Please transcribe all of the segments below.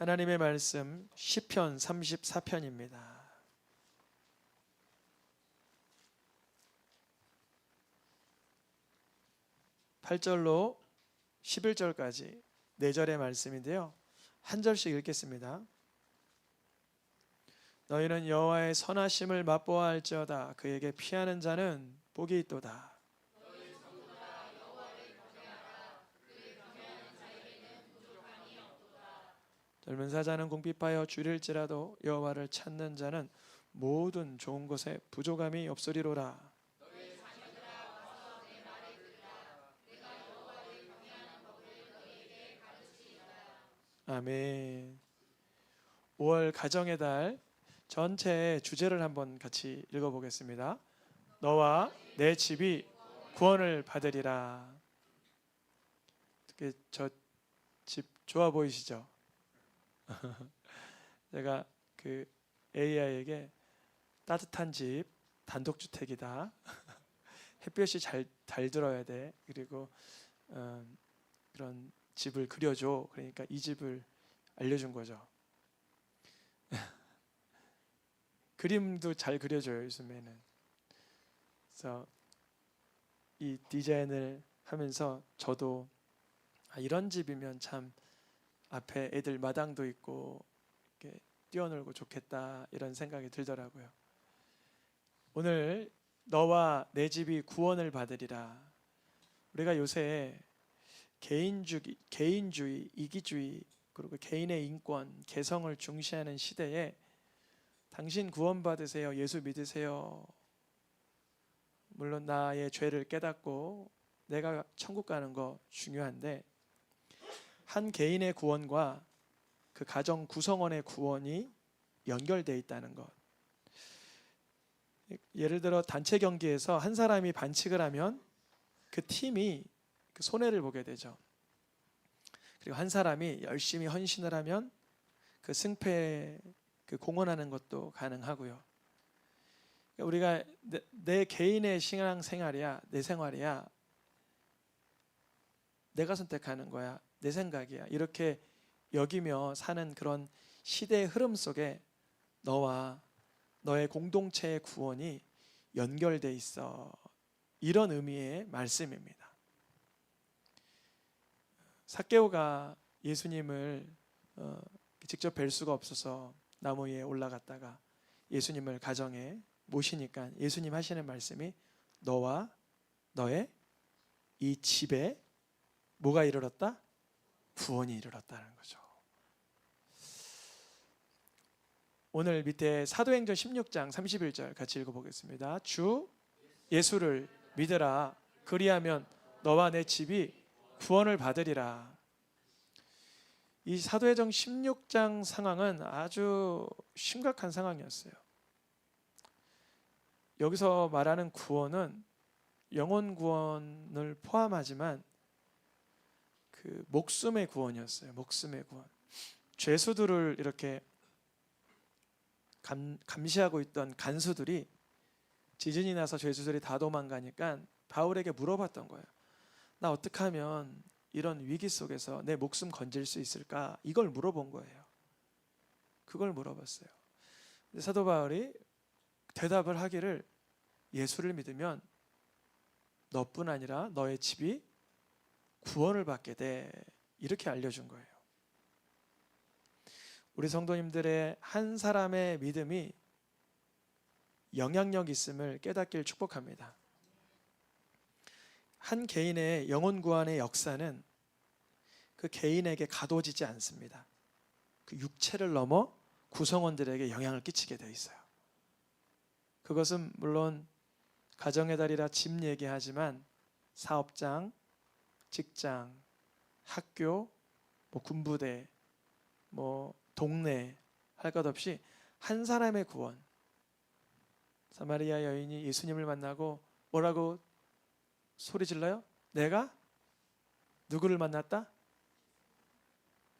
하나님의 말씀 시편 34편입니다. 8절로 11절까지 4절의 말씀인데요. 한 절씩 읽겠습니다. 너희는 여호와의 선하심을 맛보아 알지어다. 그에게 피하는 자는 복이 있도다. 젊은 사자는 궁핍하여 줄일지라도 여호와를 찾는 자는 모든 좋은 것에 부족함이 없으리로라. 아멘. 5월 가정의 달 전체 주제를 한번 같이 읽어보겠습니다. 너와 내 집이 구원을 받으리라. 저 집 좋아 보이시죠? 제가 그 AI에게 따뜻한 집, 단독주택이다. 햇볕이 잘 들어야 돼. 그리고 그런 집을 그려줘. 그러니까 이 집을 알려준 거죠. 그림도 잘 그려줘요, 요즘에는. 그래서 이 디자인을 하면서 저도 이런 집이면 참 앞에 애들 마당도 있고 이렇게 뛰어놀고 좋겠다 이런 생각이 들더라고요. 오늘 너와 내 집이 구원을 받으리라. 우리가 요새 개인주의, 이기주의, 그리고 개인의 인권, 개성을 중시하는 시대에 당신 구원받으세요, 예수 믿으세요. 물론 나의 죄를 깨닫고 내가 천국 가는 거 중요한데 한 개인의 구원과 그 가정 구성원의 구원이 연결되어 있다는 것. 예를 들어 단체 경기에서 한 사람이 반칙을 하면 그 팀이 그 손해를 보게 되죠. 그리고 한 사람이 열심히 헌신을 하면 그 승패에 그 공헌하는 것도 가능하고요. 우리가 내 개인의 신앙생활이야, 내 생활이야, 내가 선택하는 거야, 내 생각이야, 이렇게 여기며 사는 그런 시대의 흐름 속에 너와 너의 공동체의 구원이 연결돼 있어. 이런 의미의 말씀입니다. 삭개오가 예수님을 직접 뵐 수가 없어서 나무 위에 올라갔다가 예수님을 가정에 모시니까 예수님 하시는 말씀이 너와 너의 이 집에 뭐가 이르렀다? 구원이 이르렀다는 거죠. 오늘 밑에 사도행전 16장 31절 같이 읽어보겠습니다. 주 예수를 믿으라. 그리하면 너와 내 집이 구원을 받으리라. 이 사도행전 16장 상황은 아주 심각한 상황이었어요. 여기서 말하는 구원은 영혼 구원을 포함하지만 그 목숨의 구원이었어요. 목숨의 구원. 죄수들을 이렇게 감시하고 있던 간수들이 지진이 나서 죄수들이 다 도망가니까 바울에게 물어봤던 거예요. 나 어떻게 하면 이런 위기 속에서 내 목숨 건질 수 있을까? 이걸 물어본 거예요. 그걸 물어봤어요. 근데 사도 바울이 대답을 하기를 예수를 믿으면 너뿐 아니라 너의 집이 구원을 받게 돼. 이렇게 알려준 거예요. 우리 성도님들의 한 사람의 믿음이 영향력 있음을 깨닫길 축복합니다. 한 개인의 영혼 구원의 역사는 그 개인에게 가둬지지 않습니다. 그 육체를 넘어 구성원들에게 영향을 끼치게 되어 있어요. 그것은 물론 가정의 달이라 집 얘기하지만 사업장, 직장, 학교, 군부대, 동네 할 것 없이 한 사람의 구원. 사마리아 여인이 예수님을 만나고 뭐라고 소리 질러요? 내가 누구를 만났다?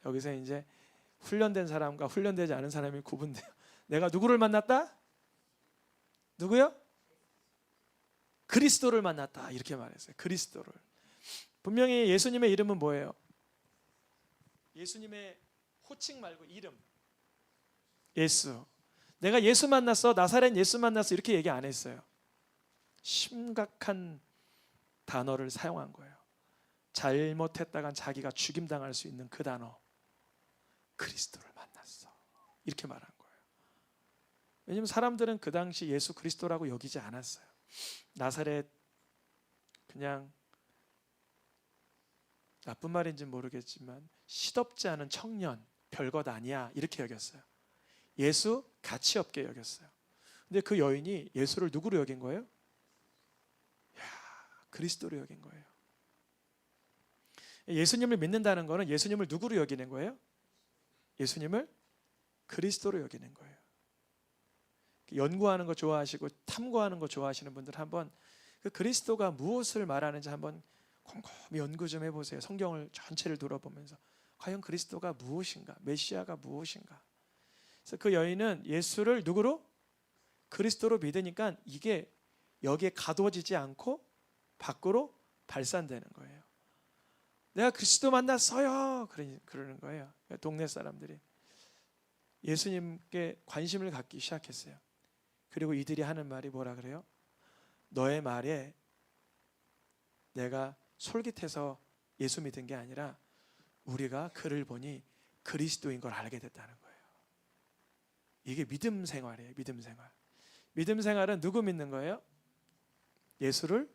여기서 이제 훈련된 사람과 훈련되지 않은 사람이 구분돼요. 내가 누구를 만났다? 누구요? 그리스도를 만났다. 이렇게 말했어요. 그리스도를. 분명히 예수님의 이름은 뭐예요? 예수님의 호칭 말고 이름. 예수. 내가 예수 만났어. 나사렛 예수 만났어. 이렇게 얘기 안 했어요. 심각한 단어를 사용한 거예요. 잘못했다간 자기가 죽임당할 수 있는 그 단어. 그리스도를 만났어. 이렇게 말한 거예요. 왜냐하면 사람들은 그 당시 예수 그리스도라고 여기지 않았어요. 나사렛 그냥 나쁜 말인지는 모르겠지만 시덥지 않은 청년, 별것 아니야 이렇게 여겼어요. 예수 가치 없게 여겼어요. 근데 그 여인이 예수를 누구로 여긴 거예요? 야, 그리스도로 여긴 거예요. 예수님을 믿는다는 것은 예수님을 누구로 여기는 거예요? 예수님을 그리스도로 여기는 거예요. 연구하는 거 좋아하시고 탐구하는 거 좋아하시는 분들 한번 그 그리스도가 무엇을 말하는지 한번 곰곰이 연구 좀 해보세요. 성경을 전체를 돌아보면서 과연 그리스도가 무엇인가? 메시아가 무엇인가? 그래서 그 여인은 예수를 누구로? 그리스도로 믿으니까 이게 여기에 가둬지지 않고 밖으로 발산되는 거예요. 내가 그리스도 만났어요. 그러는 거예요. 동네 사람들이 예수님께 관심을 갖기 시작했어요. 그리고 이들이 하는 말이 뭐라 그래요? 너의 말에 내가 솔깃해서 예수 믿은 게 아니라 우리가 그를 보니 그리스도인 걸 알게 됐다는 거예요. 이게 믿음 생활이에요. 믿음 생활. 믿음 생활은 누구 믿는 거예요? 예수를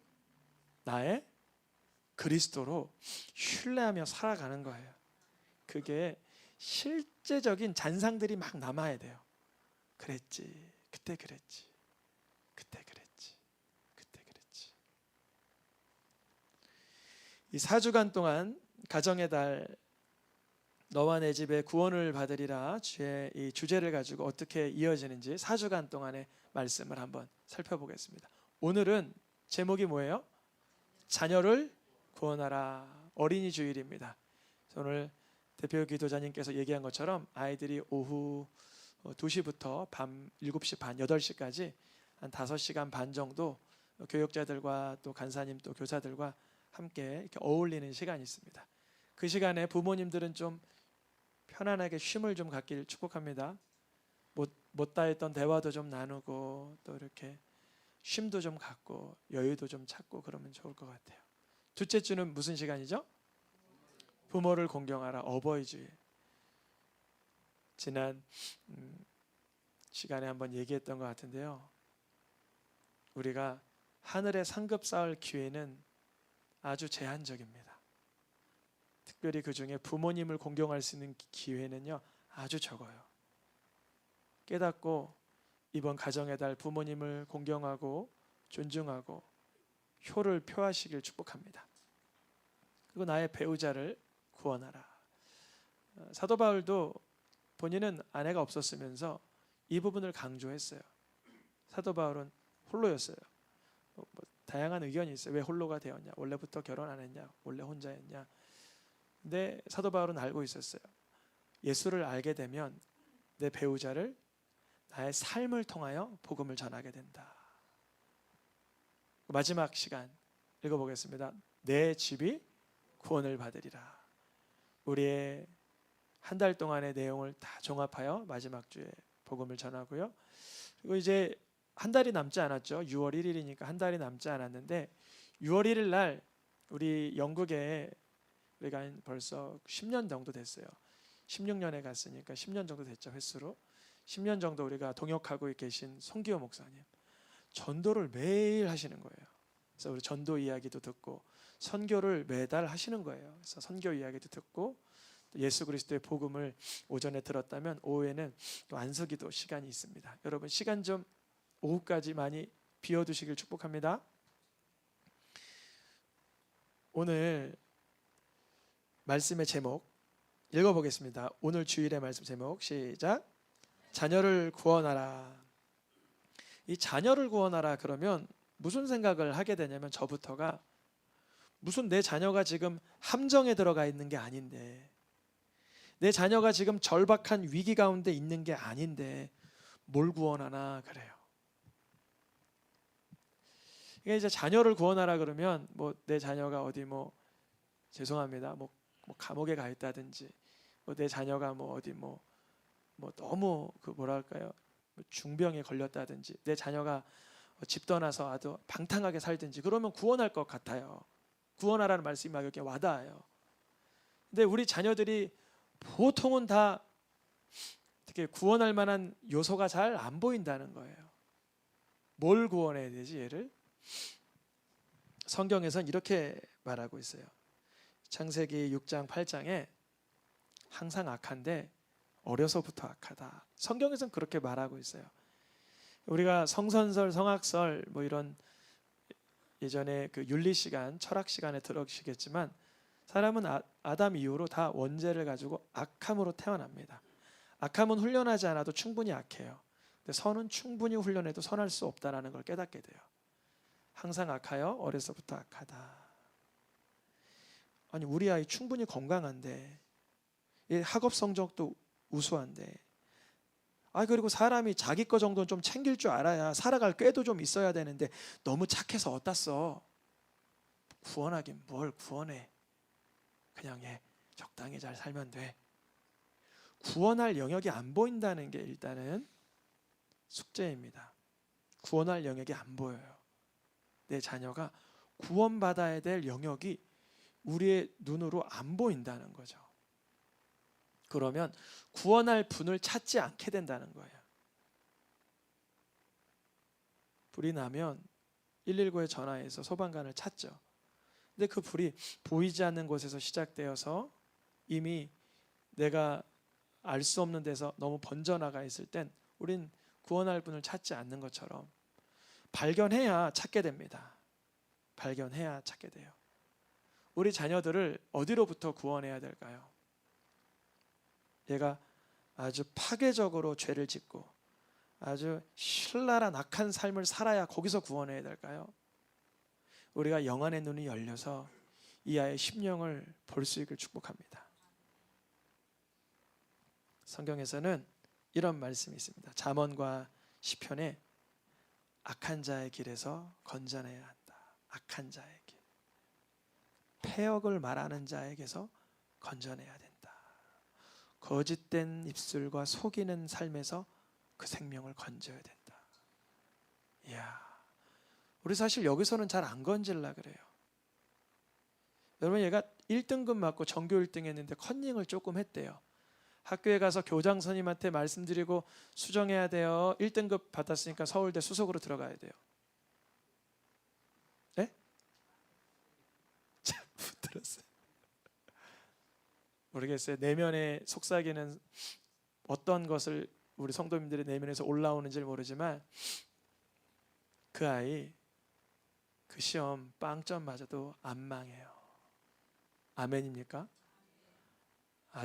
나의 그리스도로 신뢰하며 살아가는 거예요. 그게 실제적인 잔상들이 막 남아야 돼요. 그랬지, 그때 그랬지, 그때 그랬지, 그때 그랬지. 이 4주간 동안 가정의 달 너와 내 집에 구원을 받으리라 주의 이 주제를 가지고 어떻게 이어지는지 4주간 동안의 말씀을 한번 살펴보겠습니다. 오늘은 제목이 뭐예요? 자녀를 구원하라. 어린이 주일입니다. 오늘 대표 기도자님께서 얘기한 것처럼 아이들이 오후 2시부터 밤 7시 반, 8시까지 한 5시간 반 정도 교육자들과 또 간사님 또 교사들과 함께 이렇게 어울리는 시간이 있습니다. 그 시간에 부모님들은 좀 편안하게 쉼을 좀 갖길 축복합니다. 못다 했던 대화도 좀 나누고 또 이렇게 쉼도 좀 갖고 여유도 좀 찾고 그러면 좋을 것 같아요. 둘째 주는 무슨 시간이죠? 부모를 공경하라. 어버이 주일. 지난 시간에 한번 얘기했던 것 같은데요. 우리가 하늘의 상급 쌓을 기회는 아주 제한적입니다. 특별히 그 중에 부모님을 공경할 수 있는 기회는요 아주 적어요. 깨닫고 이번 가정의 달 부모님을 공경하고 존중하고 효를 표하시길 축복합니다. 그리고 나의 배우자를 구원하라. 사도 바울도 본인은 아내가 없었으면서 이 부분을 강조했어요. 사도 바울은 홀로였어요. 다양한 의견이 있어요. 왜 홀로가 되었냐? 원래부터 결혼 안 했냐? 원래 혼자였냐? 근데 사도 바울은 알고 있었어요. 예수를 알게 되면 내 배우자를 나의 삶을 통하여 복음을 전하게 된다. 마지막 시간 읽어보겠습니다. 내 집이 구원을 받으리라. 우리의 한 달 동안의 내용을 다 종합하여 마지막 주에 복음을 전하고요. 그리고 이제 한 달이 남지 않았죠. 6월 1일이니까 한 달이 남지 않았는데 6월 1일 날 우리 영국에 우리가 벌써 10년 정도 됐어요. 16년에 갔으니까 10년 정도 됐죠. 횟수로 10년 정도 우리가 동역하고 계신 송기호 목사님 전도를 매일 하시는 거예요. 그래서 우리 전도 이야기도 듣고 선교를 매달 하시는 거예요. 그래서 선교 이야기도 듣고 예수 그리스도의 복음을 오전에 들었다면 오후에는 또 안수기도 시간이 있습니다. 여러분 시간 좀 오후까지 많이 비워두시길 축복합니다. 오늘 말씀의 제목 읽어보겠습니다. 오늘 주일의 말씀 제목 시작. 자녀를 구원하라. 이 자녀를 구원하라 그러면 무슨 생각을 하게 되냐면 저부터가 무슨 내 자녀가 지금 함정에 들어가 있는 게 아닌데 내 자녀가 지금 절박한 위기 가운데 있는 게 아닌데 뭘 구원하나 그래요. 이게 이제 자녀를 구원하라 그러면 뭐 내 자녀가 어디 뭐 죄송합니다 뭐 감옥에 가 있다든지 내 자녀가 뭐 어디 뭐 너무 그 뭐랄까요, 중병에 걸렸다든지 내 자녀가 집 떠나서 아주 방탕하게 살든지 그러면 구원할 것 같아요. 구원하라는 말씀이 막 이렇게 와닿아요. 근데 우리 자녀들이 보통은 다 어떻게 구원할 만한 요소가 잘 안 보인다는 거예요. 뭘 구원해야 되지 얘를? 성경에선 이렇게 말하고 있어요. 창세기 6장 8장에 항상 악한데 어려서부터 악하다. 성경에선 그렇게 말하고 있어요. 우리가 성선설, 성악설 뭐 이런 예전에 그 윤리 시간, 철학 시간에 들으시겠지만 사람은 아담 이후로 다 원죄를 가지고 악함으로 태어납니다. 악함은 훈련하지 않아도 충분히 악해요. 근데 선은 충분히 훈련해도 선할 수 없다라는 걸 깨닫게 돼요. 항상 악하여 어려서부터 악하다. 아니 우리 아이 충분히 건강한데 학업 성적도 우수한데 그리고 사람이 자기 거 정도는 좀 챙길 줄 알아야 살아갈 꾀도 좀 있어야 되는데 너무 착해서 어디다 써. 구원하긴 뭘 구원해. 그냥 적당히 잘 살면 돼. 구원할 영역이 안 보인다는 게 일단은 숙제입니다. 구원할 영역이 안 보여요. 내 자녀가 구원받아야 될 영역이 우리의 눈으로 안 보인다는 거죠. 그러면 구원할 분을 찾지 않게 된다는 거예요. 불이 나면 119에 전화해서 소방관을 찾죠. 근데 그 불이 보이지 않는 곳에서 시작되어서 이미 내가 알 수 없는 데서 너무 번져나가 있을 땐 우린 구원할 분을 찾지 않는 것처럼 발견해야 찾게 됩니다. 발견해야 찾게 돼요. 우리 자녀들을 어디로부터 구원해야 될까요? 얘가 아주 파괴적으로 죄를 짓고 아주 신랄한 악한 삶을 살아야 거기서 구원해야 될까요? 우리가 영안의 눈이 열려서 이 아이의 심령을 볼 수 있길 축복합니다. 성경에서는 이런 말씀이 있습니다. 잠언과 시편에 악한 자의 길에서 건져내야 한다. 악한 자의 길. 폐역을 말하는 자에게서 건져내야 된다. 거짓된 입술과 속이는 삶에서 그 생명을 건져야 된다. 이야, 우리 사실 여기서는 잘 안 건질라 그래요. 여러분 얘가 1등급 맞고 전교 1등 했는데 컨닝을 조금 했대요. 학교에 가서 교장 선생님한테 말씀드리고 수정해야 돼요. 1등급 받았으니까 서울대 수석으로 들어가야 돼요. 네? 잘 못 들었어요. 모르겠어요. 내면의 속삭이는 어떤 것을 우리 성도님들의 내면에서 올라오는지 모르지만 그 아이 그 시험 빵점 맞아도 안 망해요. 아멘입니까?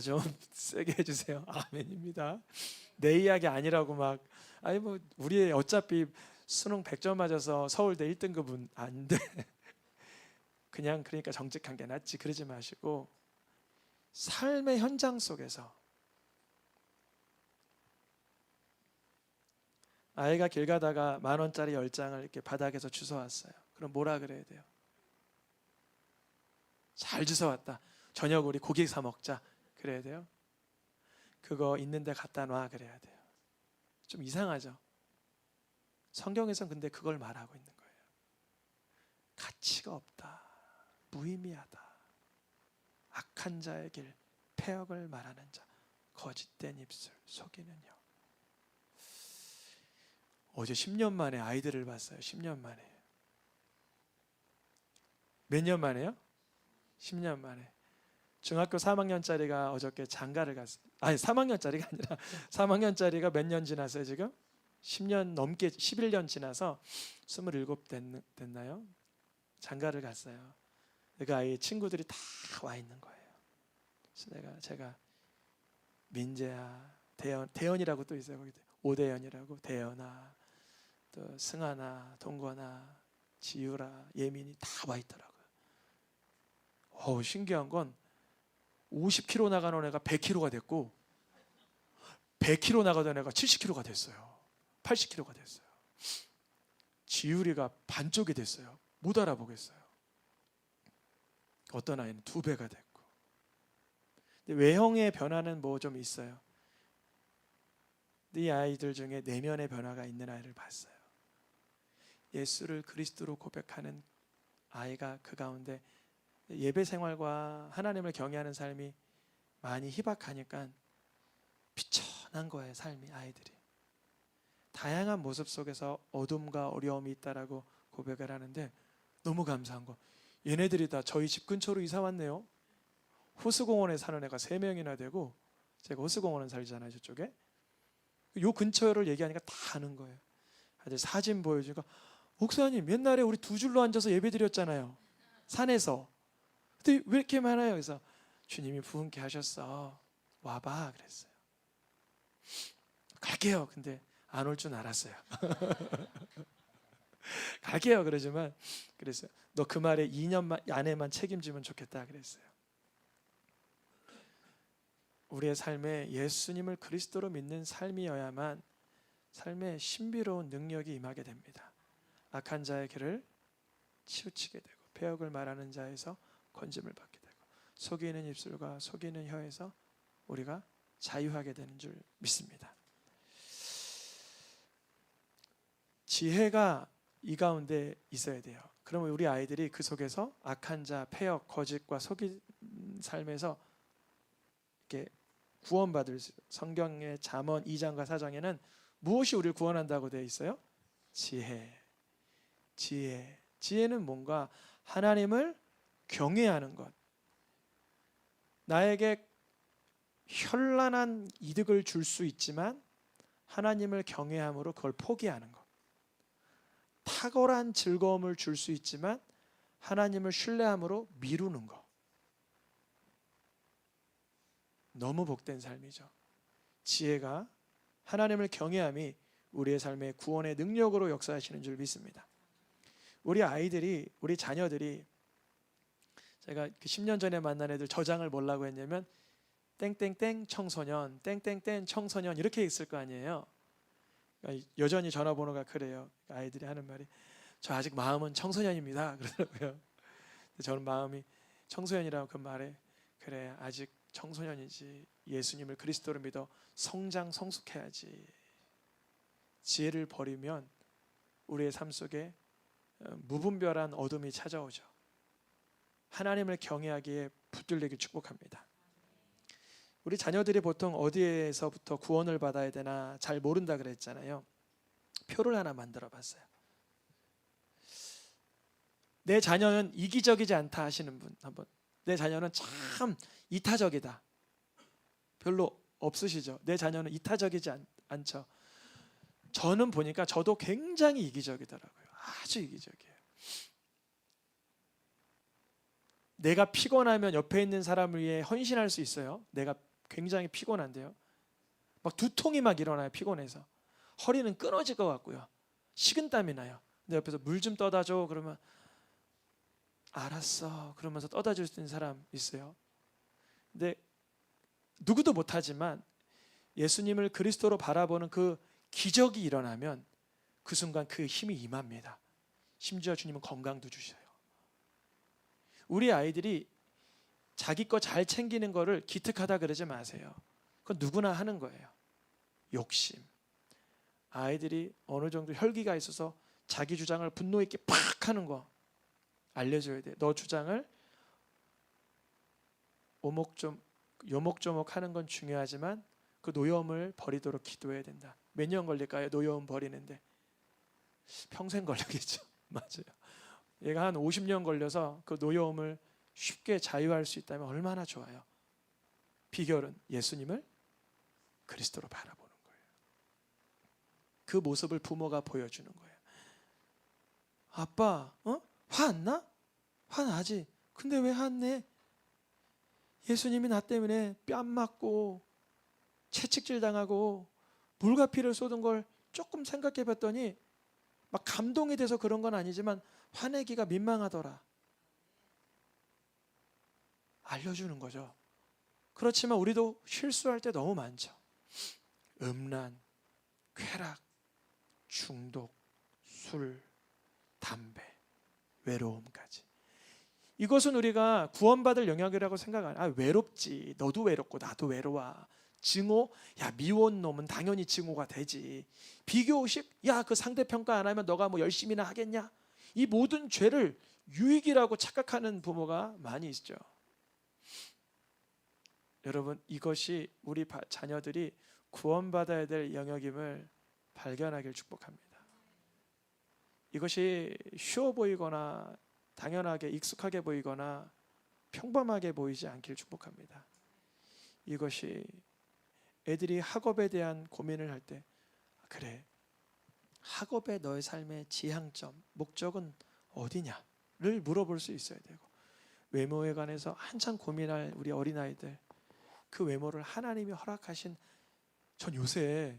좀 세게 해주세요. 아멘입니다. 내 이야기 아니라고 막 뭐 우리 어차피 수능 100점 맞아서 서울대 1등급은 안 돼. 그냥 그러니까 정직한 게 낫지 그러지 마시고 삶의 현장 속에서 아이가 길 가다가 10,000원짜리 10장을 이렇게 바닥에서 주워왔어요. 그럼 뭐라 그래야 돼요? 잘 주워왔다. 저녁 우리 고기 사 먹자. 그래야 돼요? 그거 있는데 갖다 놔 그래야 돼요. 좀 이상하죠? 성경에선 근데 그걸 말하고 있는 거예요. 가치가 없다. 무의미하다. 악한 자의 길, 폐역을 말하는 자, 거짓된 입술, 속이는 영. 어제 10년 만에 아이들을 봤어요. 10년 만에. 몇 년 만에요? 10년 만에. 중학교 3학년짜리가 어저께 장가를 갔어요. 아니 3학년짜리가 아니라 3학년짜리가 몇 년 지났어요 지금? 10년 넘게 11년 지나서 27 됐나요? 장가를 갔어요. 그 아이 친구들이 다 와 있는 거예요. 그래서 제가 민재야, 대연이라고 또 있어요. 거기 오대연이라고 대연아, 또 승아나, 동건아, 지유라, 예민이 다 와 있더라고요. 신기한 건 50kg 나가는 애가 100kg가 됐고 100kg 나가던 애가 70kg가 됐어요. 80kg가 됐어요. 지유리가 반쪽이 됐어요. 못 알아보겠어요. 어떤 아이는 2배가 됐고. 근데 외형의 변화는 뭐 좀 있어요. 이 아이들 중에 내면의 변화가 있는 아이를 봤어요. 예수를 그리스도로 고백하는 아이가 그 가운데 예배 생활과 하나님을 경외하는 삶이 많이 희박하니까 비천한 거예요. 삶이, 아이들이. 다양한 모습 속에서 어둠과 어려움이 있다라고 고백을 하는데 너무 감사한 거, 얘네들이 다 저희 집 근처로 이사 왔네요. 호수공원에 사는 애가 3명이나 되고, 제가 호수공원에 살잖아요, 저쪽에. 요 근처를 얘기하니까 다 아는 거예요. 아들 사진 보여주니까, 목사님 옛날에 우리 2줄로 앉아서 예배 드렸잖아요, 산에서. 근데 왜 이렇게 많아요? 그래서 주님이 부흥케 하셨어, 와봐 그랬어요. 갈게요. 근데 안 올 줄 알았어요. 갈게요 그러지만 그랬어요. 너 그 말에 2년 안에만 책임지면 좋겠다 그랬어요. 우리의 삶에 예수님을 그리스도로 믿는 삶이어야만 삶에 신비로운 능력이 임하게 됩니다. 악한 자의 길을 치우치게 되고, 폐역을 말하는 자에서 건짐을 받게 되고, 속이는 입술과 속이는 혀에서 우리가 자유하게 되는 줄 믿습니다. 지혜가 이 가운데 있어야 돼요. 그러면 우리 아이들이 그 속에서 악한 자, 폐역, 거짓과 속인 삶에서 이렇게 구원받을 수, 성경의 잠언 2장과 4장에는 무엇이 우리를 구원한다고 되어 있어요? 지혜. 지혜는 뭔가 하나님을 경외하는 것. 나에게 현란한 이득을 줄 수 있지만 하나님을 경외함으로 그걸 포기하는 것. 탁월한 즐거움을 줄 수 있지만 하나님을 신뢰함으로 미루는 것. 너무 복된 삶이죠. 지혜가, 하나님을 경외함이 우리의 삶의 구원의 능력으로 역사하시는 줄 믿습니다. 우리 아이들이, 우리 자녀들이, 제가 10년 전에 만난 애들 저장을 뭐라고 했냐면 땡땡땡 청소년, 땡땡땡 청소년 이렇게 있을 거 아니에요. 여전히 전화번호가 그래요. 아이들이 하는 말이, 저 아직 마음은 청소년입니다 그러더라고요. 저는 마음이 청소년이라고 그 말에, 그래 아직 청소년이지, 예수님을 그리스도로 믿어 성장 성숙해야지. 지혜를 버리면 우리의 삶 속에 무분별한 어둠이 찾아오죠. 하나님을 경외하기에 붙들리길 축복합니다. 우리 자녀들이 보통 어디에서부터 구원을 받아야 되나 잘 모른다 그랬잖아요. 표를 하나 만들어 봤어요. 내 자녀는 이기적이지 않다 하시는 분 한번. 내 자녀는 참 이타적이다. 별로 없으시죠? 내 자녀는 이타적이지 않죠. 저는 보니까 저도 굉장히 이기적이더라고요. 아주 이기적이에요. 내가 피곤하면 옆에 있는 사람을 위해 헌신할 수 있어요. 내가 굉장히 피곤한데요, 막 두통이 막 일어나요. 피곤해서 허리는 끊어질 것 같고요, 식은땀이 나요. 근데 옆에서 물 좀 떠다 줘 그러면 알았어 그러면서 떠다 줄 수 있는 사람 있어요. 근데 누구도 못하지만 예수님을 그리스도로 바라보는 그 기적이 일어나면 그 순간 그 힘이 임합니다. 심지어 주님은 건강도 주셔요. 우리 아이들이 자기 거 잘 챙기는 거를 기특하다 그러지 마세요. 그건 누구나 하는 거예요. 욕심. 아이들이 어느 정도 혈기가 있어서 자기 주장을 분노 있게 팍 하는 거 알려줘야 돼. 너 주장을 요목조목 하는 건 중요하지만 그 노여움을 버리도록 기도해야 된다. 몇 년 걸릴까요? 노여움 버리는데 평생 걸리겠죠. 맞아요. 얘가 한 50년 걸려서 그 노여움을 쉽게 자유할 수 있다면 얼마나 좋아요. 비결은 예수님을 그리스도로 바라보는 거예요. 그 모습을 부모가 보여주는 거예요. 아빠, 화 안 나? 화나지. 근데 왜 화내? 예수님이 나 때문에 뺨 맞고 채찍질 당하고 물과 피를 쏟은 걸 조금 생각해 봤더니 막 감동이 돼서 그런 건 아니지만 화내기가 민망하더라. 알려주는 거죠. 그렇지만 우리도 실수할 때 너무 많죠. 음란, 쾌락, 중독, 술, 담배, 외로움까지. 이것은 우리가 구원받을 영역이라고 생각 안 해. 아, 외롭지. 너도 외롭고 나도 외로워. 증오? 야, 미워온 놈은 당연히 증오가 되지. 비교의식? 야, 그 상대평가 안 하면 너가 뭐 열심히나 하겠냐? 이 모든 죄를 유익이라고 착각하는 부모가 많이 있죠. 여러분, 이것이 우리 자녀들이 구원받아야 될 영역임을 발견하길 축복합니다. 이것이 쉬워 보이거나 당연하게 익숙하게 보이거나 평범하게 보이지 않길 축복합니다. 이것이 애들이 학업에 대한 고민을 할 때, 그래, 학업의 너의 삶의 지향점, 목적은 어디냐를 물어볼 수 있어야 되고, 외모에 관해서 한참 고민할 우리 어린아이들, 그 외모를 하나님이 허락하신, 전 요새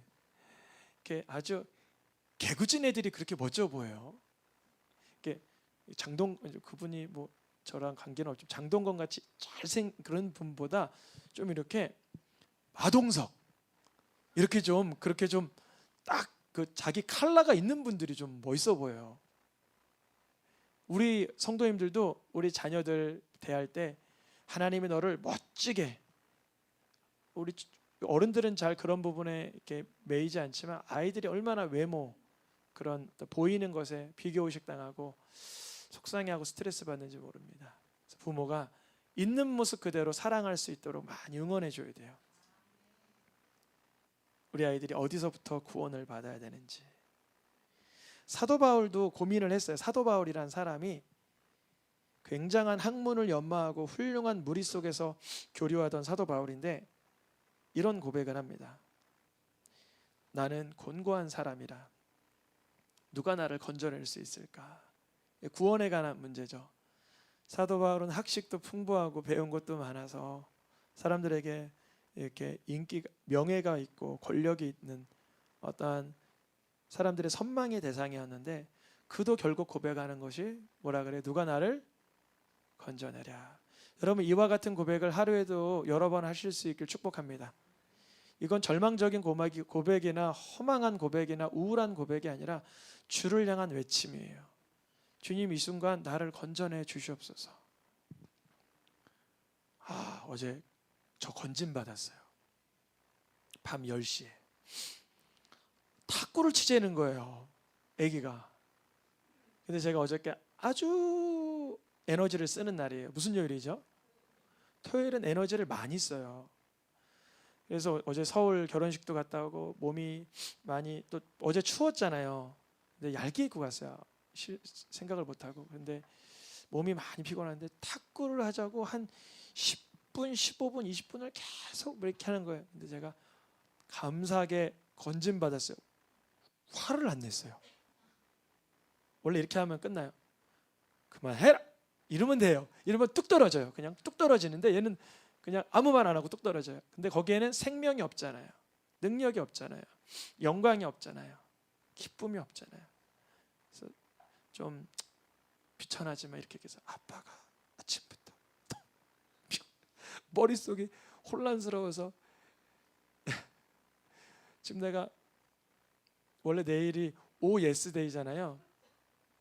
이렇게 아주 개구진 애들이 그렇게 멋져 보여요. 이렇게 그분이 뭐 저랑 관계는 없지만 장동건 같이 그런 분보다 좀 이렇게 마동석 이렇게 좀 그렇게 좀 딱 그 자기 컬러가 있는 분들이 좀 멋있어 보여요. 우리 성도님들도 우리 자녀들 대할 때 하나님이 너를 멋지게, 우리 어른들은 잘 그런 부분에 이렇게 매이지 않지만 아이들이 얼마나 외모 그런 보이는 것에 비교의식 당하고 속상해하고 스트레스 받는지 모릅니다. 그래서 부모가 있는 모습 그대로 사랑할 수 있도록 많이 응원해 줘야 돼요. 우리 아이들이 어디서부터 구원을 받아야 되는지. 사도 바울도 고민을 했어요. 사도 바울이란 사람이 굉장한 학문을 연마하고 훌륭한 무리 속에서 교류하던 사도 바울인데 이런 고백을 합니다. 나는 곤고한 사람이라 누가 나를 건져낼 수 있을까? 구원에 관한 문제죠. 사도 바울은 학식도 풍부하고 배운 것도 많아서 사람들에게 이렇게 인기가, 명예가 있고 권력이 있는 어떠한 사람들의 선망의 대상이었는데 그도 결국 고백하는 것이 뭐라 그래? 누가 나를 건져내랴. 여러분, 이와 같은 고백을 하루에도 여러 번 하실 수 있길 축복합니다. 이건 절망적인 고백이나 허망한 고백이나 우울한 고백이 아니라 주를 향한 외침이에요. 주님, 이 순간 나를 건져내 주시옵소서. 어제 저 건진 받았어요. 밤 10시에 탁구를 치자는 거예요, 아기가. 근데 제가 어저께 아주 에너지를 쓰는 날이에요. 무슨 요일이죠? 토요일은 에너지를 많이 써요. 그래서 어제 서울 결혼식도 갔다 오고 몸이 많이, 또 어제 추웠잖아요. 근데 얇게 입고 갔어요. 생각을 못하고. 근데 몸이 많이 피곤한데 탁구를 하자고 한 10분, 15분, 20분을 계속 이렇게 하는 거예요. 근데 제가 감사하게 건진 받았어요. 화를 안 냈어요. 원래 이렇게 하면 끝나요. 그만해라! 이러면 돼요. 이러면 뚝 떨어져요. 그냥 뚝 떨어지는데 얘는 그냥 아무 말 안 하고 뚝 떨어져요. 근데 거기에는 생명이 없잖아요. 능력이 없잖아요. 영광이 없잖아요. 기쁨이 없잖아요. 그래서 좀 비천하지만 이렇게 해서 아빠가 아침부터 머릿속이 혼란스러워서 지금 내가 원래 내일이 오 예스 데이잖아요.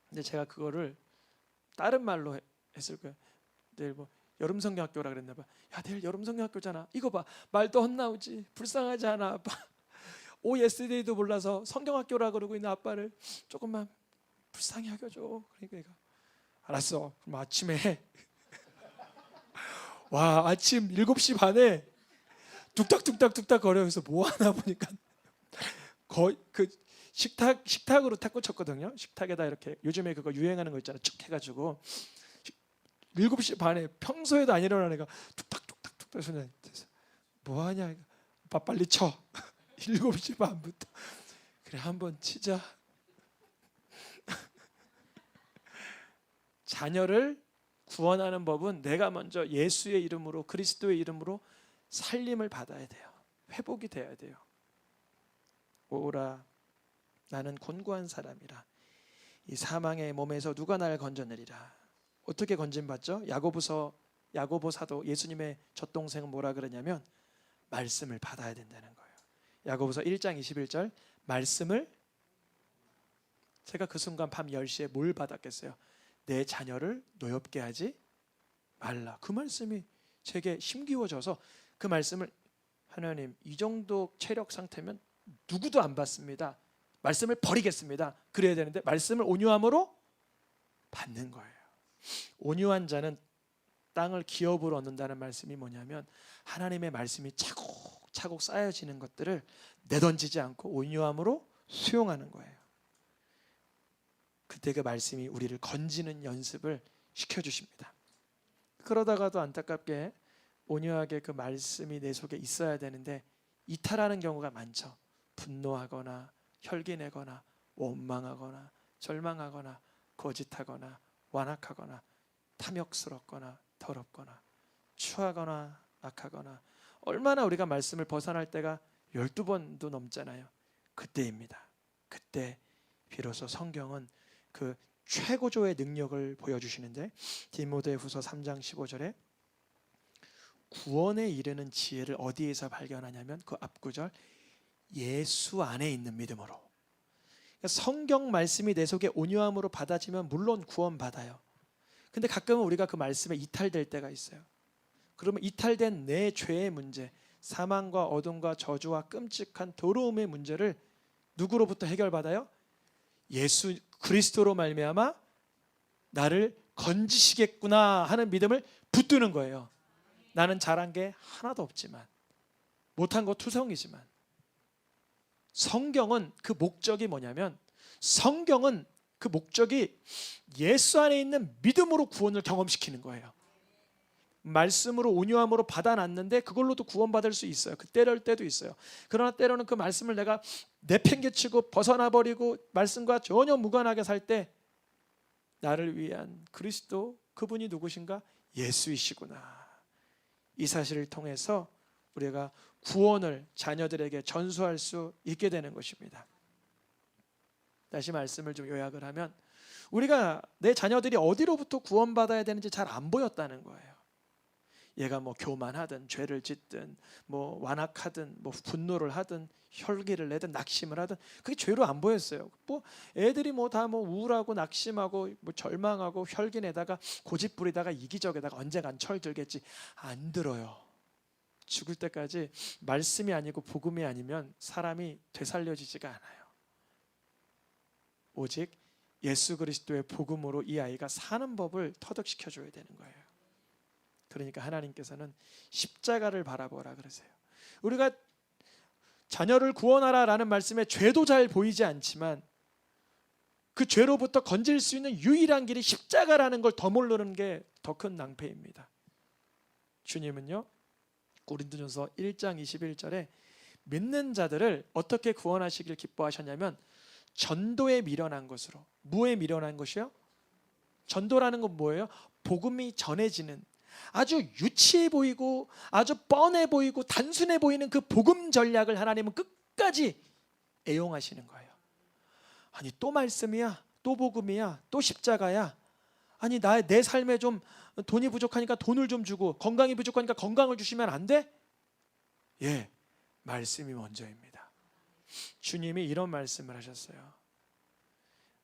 근데 제가 그거를 다른 말로 했을 거예요. 내일 뭐 여름 성경학교라 그랬나 봐. 야, 내일 여름 성경학교잖아. 이거 봐. 말도 헛나오지. 불쌍하지 않아, 아빠. 오 예스 데이도 몰라서 성경학교라 그러고 있는 아빠를 조금만 불쌍히 여겨줘. 그러니까 얘가 알았어. 그럼 아침에 해. 와, 아침 7시 반에 뚝딱뚝딱 거려서 뭐 하나 보니까 거의 그 식탁으로 탁구 쳤거든요. 식탁에다 이렇게 요즘에 그거 유행하는 거 있잖아요. 쭉 해가지고 7시 반에 평소에도 안 일어나는 애가 뚝딱뚝딱 소리. 뭐 하냐? 아빠 빨리 쳐. 7시 반부터. 그래, 한번 치자. 자녀를 구원하는 법은 내가 먼저 예수의 이름으로, 그리스도의 이름으로 살림을 받아야 돼요. 회복이 돼야 돼요. 오라, 나는 곤고한 사람이라 이 사망의 몸에서 누가 나를 건져내리라. 어떻게 건진받죠? 야고보 사도 예수님의 젖동생은 뭐라 그러냐면 말씀을 받아야 된다는 거예요. 야고보서 1장 21절 말씀을. 제가 그 순간 밤 10시에 뭘 받았겠어요? 내 자녀를 노엽게 하지 말라. 그 말씀이 제게 힘기워져서 그 말씀을 하나님 이 정도 체력 상태면 누구도 안 받습니다. 말씀을 버리겠습니다. 그래야 되는데 말씀을 온유함으로 받는 거예요. 온유한 자는 땅을 기업으로 얻는다는 말씀이 뭐냐면 하나님의 말씀이 차곡차곡 쌓여지는 것들을 내던지지 않고 온유함으로 수용하는 거예요. 그때 그 말씀이 우리를 건지는 연습을 시켜주십니다. 그러다가도 안타깝게 온유하게 그 말씀이 내 속에 있어야 되는데 이탈하는 경우가 많죠. 분노하거나 혈기내거나 원망하거나 절망하거나 거짓하거나 완악하거나 탐욕스럽거나 더럽거나 추하거나 악하거나 얼마나 우리가 말씀을 벗어날 때가 12번도 넘잖아요. 그때입니다. 그때 비로소 성경은 그 최고조의 능력을 보여주시는데 디모데후서 3장 15절에 구원에 이르는 지혜를 어디에서 발견하냐면 그 앞구절 예수 안에 있는 믿음으로. 그러니까 성경 말씀이 내 속에 온유함으로 받아지면 물론 구원받아요. 근데 가끔은 우리가 그 말씀에 이탈될 때가 있어요. 그러면 이탈된 내 죄의 문제, 사망과 어둠과 저주와 끔찍한 더러움의 문제를 누구로부터 해결받아요? 예수 그리스도로 말미암아 나를 건지시겠구나 하는 믿음을 붙드는 거예요. 나는 잘한 게 하나도 없지만, 못한 거 투성이지만, 성경은 그 목적이 뭐냐면, 성경은 그 목적이 예수 안에 있는 믿음으로 구원을 경험시키는 거예요. 말씀으로 온유함으로 받아놨는데 그걸로도 구원받을 수 있어요. 그때럴 때도 있어요. 그러나 때로는 그 말씀을 내가 내팽개치고 벗어나버리고 말씀과 전혀 무관하게 살 때 나를 위한 그리스도, 그분이 누구신가? 예수이시구나. 이 사실을 통해서 우리가 구원을 자녀들에게 전수할 수 있게 되는 것입니다. 다시 말씀을 좀 요약을 하면 우리가 내 자녀들이 어디로부터 구원받아야 되는지 잘 안 보였다는 거예요. 얘가 뭐 교만하든 죄를 짓든 뭐 완악하든 뭐 분노를 하든 혈기를 내든 낙심을 하든 그게 죄로 안 보였어요. 뭐 애들이 뭐 다 뭐 우울하고 낙심하고 뭐 절망하고 혈기 내다가 고집 부리다가 이기적에다가 언젠간 철 들겠지. 안 들어요. 죽을 때까지 말씀이 아니고 복음이 아니면 사람이 되살려지지가 않아요. 오직 예수 그리스도의 복음으로 이 아이가 사는 법을 터득시켜줘야 되는 거예요. 그러니까 하나님께서는 십자가를 바라보라 그러세요. 우리가 자녀를 구원하라라는 말씀에 죄도 잘 보이지 않지만 그 죄로부터 건질 수 있는 유일한 길이 십자가라는 걸 더 모르는 게 더 큰 낭패입니다. 주님은요, 고린도전서 1장 21절에 믿는 자들을 어떻게 구원하시길 기뻐하셨냐면 전도에 미련한 것으로. 무에 미련한 것이요? 전도라는 건 뭐예요? 복음이 전해지는 아주 유치해 보이고 아주 뻔해 보이고 단순해 보이는 그 복음 전략을 하나님은 끝까지 애용하시는 거예요. 아니 또 말씀이야? 또 복음이야? 또 십자가야? 아니 내 삶에 좀 돈이 부족하니까 돈을 좀 주고 건강이 부족하니까 건강을 주시면 안 돼? 예, 말씀이 먼저입니다. 주님이 이런 말씀을 하셨어요.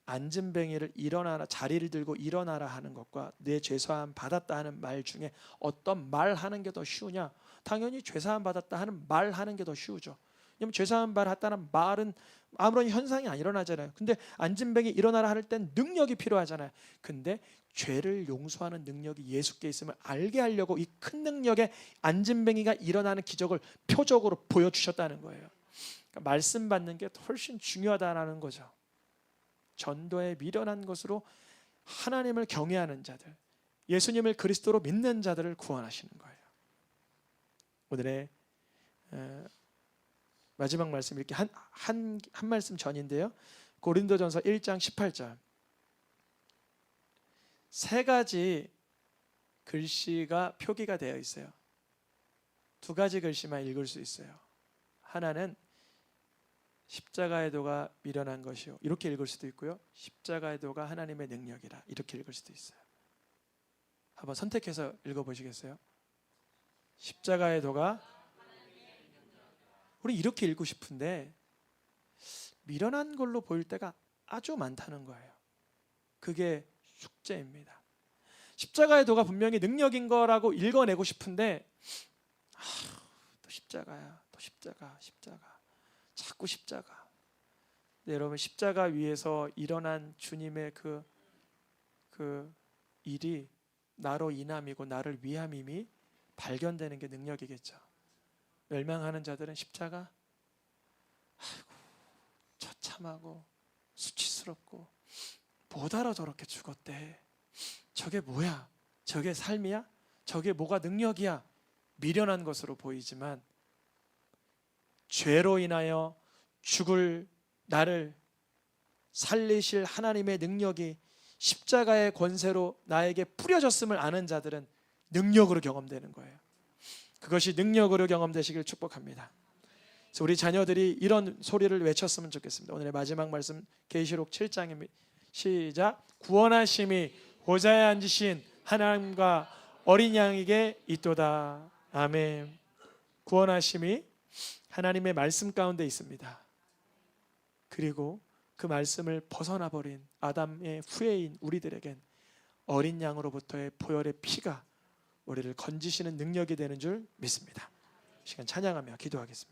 앉은뱅이를 일어나라, 자리를 들고 일어나라 하는 것과 내 죄사함 받았다 하는 말 중에 어떤 말하는 게 더 쉬우냐? 당연히 죄사함 받았다 하는 말하는 게 더 쉬우죠. 왜냐하면 죄사함 받았다는 말은 아무런 현상이 안 일어나잖아요. 근데 앉은뱅이 일어나라 할 땐 능력이 필요하잖아요. 근데 죄를 용서하는 능력이 예수께 있음을 알게 하려고 이 큰 능력에 앉은뱅이가 일어나는 기적을 표적으로 보여주셨다는 거예요. 그러니까 말씀 받는 게 훨씬 중요하다는 거죠. 전도에 미련한 것으로 하나님을 경외하는 자들, 예수님을 그리스도로 믿는 자들을 구원하시는 거예요. 오늘의 마지막 말씀 이렇게 한 말씀 전인데요. 고린도전서 1장 18절. 세 가지 글씨가 표기가 되어 있어요. 두 가지 글씨만 읽을 수 있어요. 하나는 십자가의 도가 미련한 것이요, 이렇게 읽을 수도 있고요. 십자가의 도가 하나님의 능력이라, 이렇게 읽을 수도 있어요. 한번 선택해서 읽어보시겠어요? 십자가의 도가, 우리 이렇게 읽고 싶은데 미련한 걸로 보일 때가 아주 많다는 거예요. 그게 숙제입니다. 십자가의 도가 분명히 능력인 거라고 읽어내고 싶은데 또 십자가야, 또 십자가, 자꾸 십자가. 네, 여러분, 십자가 위에서 일어난 주님의 그 일이 나로 인함이고 나를 위함임이 발견되는 게 능력이겠죠. 멸망하는 자들은 십자가, 아이고, 처참하고 수치스럽고 뭐하러 저렇게 죽었대, 저게 뭐야, 저게 삶이야, 저게 뭐가 능력이야, 미련한 것으로 보이지만 죄로 인하여 죽을 나를 살리실 하나님의 능력이 십자가의 권세로 나에게 뿌려졌음을 아는 자들은 능력으로 경험되는 거예요. 그것이 능력으로 경험되시길 축복합니다. 그래서 우리 자녀들이 이런 소리를 외쳤으면 좋겠습니다. 오늘의 마지막 말씀 계시록 7장입니다. 시작. 구원하심이 보좌에 앉으신 하나님과 어린 양에게 있도다. 아멘. 구원하심이 하나님의 말씀 가운데 있습니다. 그리고 그 말씀을 벗어나 버린 아담의 후예인 우리들에겐 어린 양으로부터의 보혈의 피가 우리를 건지시는 능력이 되는 줄 믿습니다. 시간 찬양하며 기도하겠습니다.